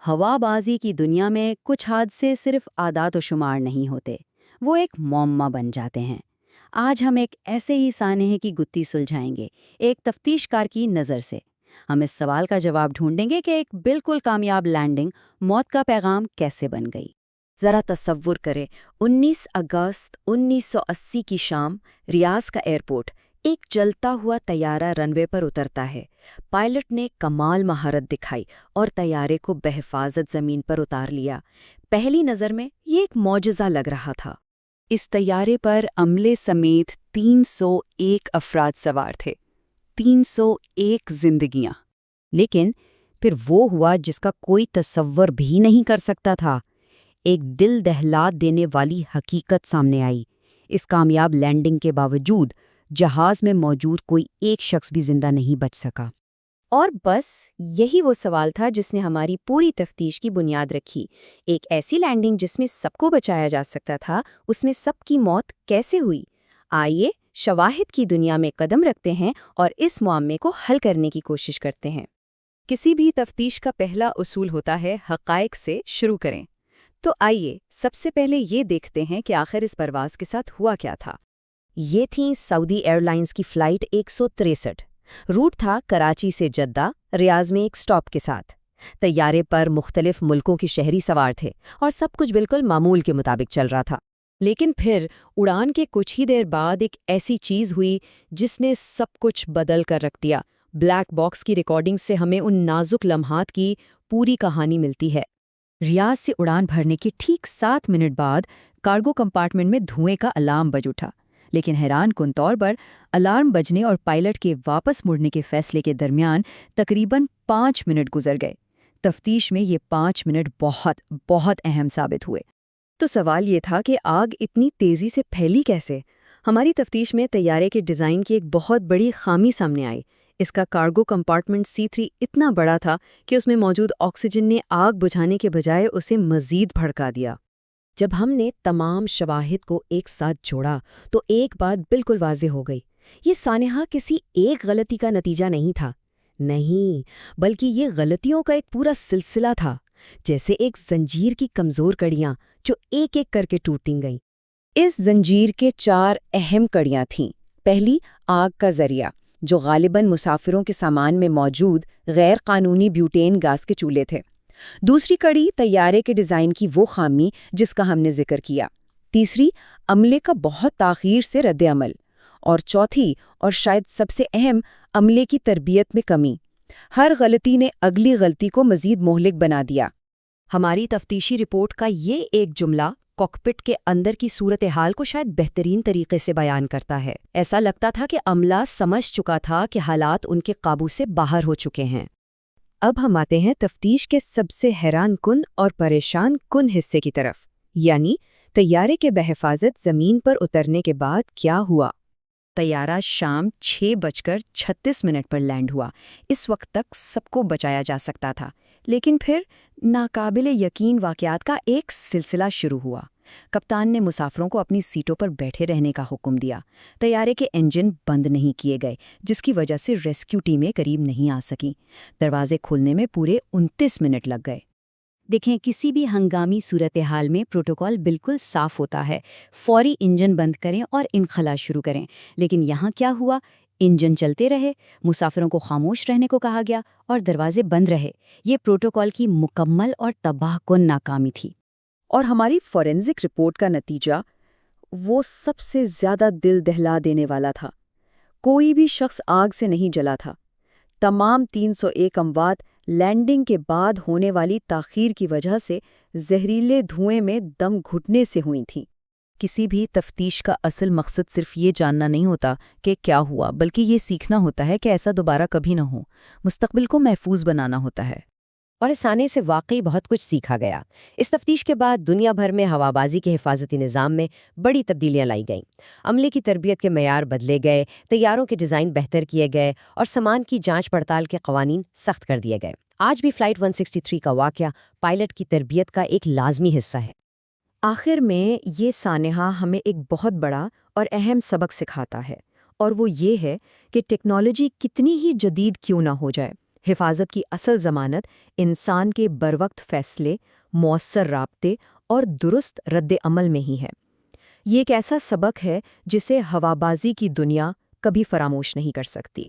ہوا بازی کی دنیا میں کچھ حادثے صرف اعداد و شمار نہیں ہوتے، وہ ایک معمہ بن جاتے ہیں۔ آج ہم ایک ایسے ہی سانحے کی گتھی سلجھائیں گے، ایک تفتیش کار کی نظر سے۔ ہم اس سوال کا جواب ڈھونڈیں گے کہ ایک بالکل کامیاب لینڈنگ موت کا پیغام کیسے بن گئی۔ ذرا تصور کریں، 19 اگست 1980 کی شام، ریاض کا ایئرپورٹ، ایک جلتا ہوا طیارہ رن وے پر اترتا ہے۔ پائلٹ نے کمال مہارت دکھائی اور طیارے کو بحفاظت زمین پر اتار لیا۔ پہلی نظر میں یہ ایک معجزہ لگ رہا تھا۔ اس طیارے پر عملے سمیت 301 افراد سوار تھے، 301 زندگیاں۔ لیکن پھر وہ ہوا جس کا کوئی تصور بھی نہیں کر سکتا تھا۔ ایک دل دہلا دینے والی حقیقت سامنے آئی۔ اس کامیاب لینڈنگ کے باوجود جہاز میں موجود کوئی ایک شخص بھی زندہ نہیں بچ سکا۔ اور بس یہی وہ سوال تھا جس نے ہماری پوری تفتیش کی بنیاد رکھی۔ ایک ایسی لینڈنگ جس میں سب کو بچایا جا سکتا تھا، اس میں سب کی موت کیسے ہوئی؟ آئیے شواہد کی دنیا میں قدم رکھتے ہیں اور اس معاملے کو حل کرنے کی کوشش کرتے ہیں۔ کسی بھی تفتیش کا پہلا اصول ہوتا ہے حقائق سے شروع کریں۔ تو آئیے سب سے پہلے یہ دیکھتے ہیں کہ آخر اس پرواز کے ساتھ ہوا کیا تھا۔ یہ تھی سعودی ایئر لائنز کی فلائٹ 163۔ روٹ تھا کراچی سے جدہ، ریاض میں ایک سٹاپ کے ساتھ۔ طیارے پر مختلف ملکوں کے شہری سوار تھے اور سب کچھ بالکل معمول کے مطابق چل رہا تھا۔ لیکن پھر اڑان کے کچھ ہی دیر بعد ایک ایسی چیز ہوئی جس نے سب کچھ بدل کر رکھ دیا۔ بلیک باکس کی ریکارڈنگ سے ہمیں ان نازک لمحات کی پوری کہانی ملتی ہے۔ ریاض سے اڑان بھرنے کے ٹھیک 7 منٹ بعد کارگو کمپارٹمنٹ میں دھوئیں کا الارم بج اٹھا، لیکن حیران کن طور پر الارم بجنے اور پائلٹ کے واپس مڑنے کے فیصلے کے درمیان تقریباً 5 منٹ گزر گئے۔ تفتیش میں یہ 5 منٹ بہت بہت اہم ثابت ہوئے۔ تو سوال یہ تھا کہ آگ اتنی تیزی سے پھیلی کیسے؟ ہماری تفتیش میں طیارے کے ڈیزائن کی ایک بہت بڑی خامی سامنے آئی۔ اس کا کارگو کمپارٹمنٹ C3 اتنا بڑا تھا کہ اس میں موجود آکسیجن نے آگ بجھانے کے بجائے اسے مزید بھڑکا دیا۔ جب ہم نے تمام شواہد کو ایک ساتھ جوڑا تو ایک بات بالکل واضح ہو گئی۔ یہ سانحہ کسی ایک غلطی کا نتیجہ نہیں تھا، نہیں، بلکہ یہ غلطیوں کا ایک پورا سلسلہ تھا، جیسے ایک زنجیر کی کمزور کڑیاں جو ایک ایک کر کے ٹوٹتی گئیں۔ اس زنجیر کے 4 اہم کڑیاں تھیں۔ پہلی، آگ کا ذریعہ، جو غالباً مسافروں کے سامان میں موجود غیر قانونی بیوٹین گیس کے چولہے تھے۔ دوسری کڑی، طیارے کے ڈیزائن کی وہ خامی جس کا ہم نے ذکر کیا۔ تیسری، عملے کا بہت تاخیر سے رد عمل۔ اور چوتھی اور شاید سب سے اہم، عملے کی تربیت میں کمی۔ ہر غلطی نے اگلی غلطی کو مزید مہلک بنا دیا۔ ہماری تفتیشی رپورٹ کا یہ ایک جملہ کاکپٹ کے اندر کی صورتحال کو شاید بہترین طریقے سے بیان کرتا ہے۔ ایسا لگتا تھا کہ عملہ سمجھ چکا تھا کہ حالات ان کے قابو سے باہر ہو چکے ہیں۔ اب ہم آتے ہیں تفتیش کے سب سے حیران کن اور پریشان کن حصے کی طرف، یعنی طیارے کے بحفاظت زمین پر اترنے کے بعد کیا ہوا۔ طیارہ شام 6:36 پر لینڈ ہوا۔ اس وقت تک سب کو بچایا جا سکتا تھا، لیکن پھر ناقابل یقین واقعات کا ایک سلسلہ شروع ہوا۔ کپتان نے مسافروں کو اپنی سیٹوں پر بیٹھے رہنے کا حکم دیا۔ طیارے کے انجن بند نہیں کیے گئے، جس کی وجہ سے ریسکیو ٹیمیں قریب نہیں آ سکیں۔ دروازے کھولنے میں پورے 29 منٹ لگ گئے۔ دیکھیں، کسی بھی ہنگامی صورتحال میں پروٹوکول بالکل صاف ہوتا ہے، فوری انجن بند کریں اور انخلا شروع کریں۔ لیکن یہاں کیا ہوا؟ انجن چلتے رہے، مسافروں کو خاموش رہنے کو کہا گیا اور دروازے بند رہے۔ یہ پروٹوکول کی مکمل اور تباہ کن ناکامی تھی۔ اور ہماری فورینزک رپورٹ کا نتیجہ وہ سب سے زیادہ دل دہلا دینے والا تھا۔ کوئی بھی شخص آگ سے نہیں جلا تھا۔ تمام 301 اموات لینڈنگ کے بعد ہونے والی تاخیر کی وجہ سے زہریلے دھوئیں میں دم گھٹنے سے ہوئی تھیں۔ کسی بھی تفتیش کا اصل مقصد صرف یہ جاننا نہیں ہوتا کہ کیا ہوا، بلکہ یہ سیکھنا ہوتا ہے کہ ایسا دوبارہ کبھی نہ ہو۔ مستقبل کو محفوظ بنانا ہوتا ہے۔ اور اس آنے سے واقعی بہت کچھ سیکھا گیا۔ اس تفتیش کے بعد دنیا بھر میں ہوابازی کے حفاظتی نظام میں بڑی تبدیلیاں لائی گئیں۔ عملے کی تربیت کے معیار بدلے گئے، طیاروں کے ڈیزائن بہتر کیے گئے اور سامان کی جانچ پڑتال کے قوانین سخت کر دیے گئے۔ آج بھی فلائٹ 163 کا واقعہ پائلٹ کی تربیت کا ایک لازمی حصہ ہے۔ آخر میں یہ سانحہ ہمیں ایک بہت بڑا اور اہم سبق سکھاتا ہے، اور وہ یہ ہے کہ ٹیکنالوجی کتنی ہی جدید کیوں نہ ہو جائے، حفاظت کی اصل ضمانت انسان کے بروقت فیصلے، مؤثر رابطے اور درست رد عمل میں ہی ہے۔ یہ ایک ایسا سبق ہے جسے ہوابازی کی دنیا کبھی فراموش نہیں کر سکتی۔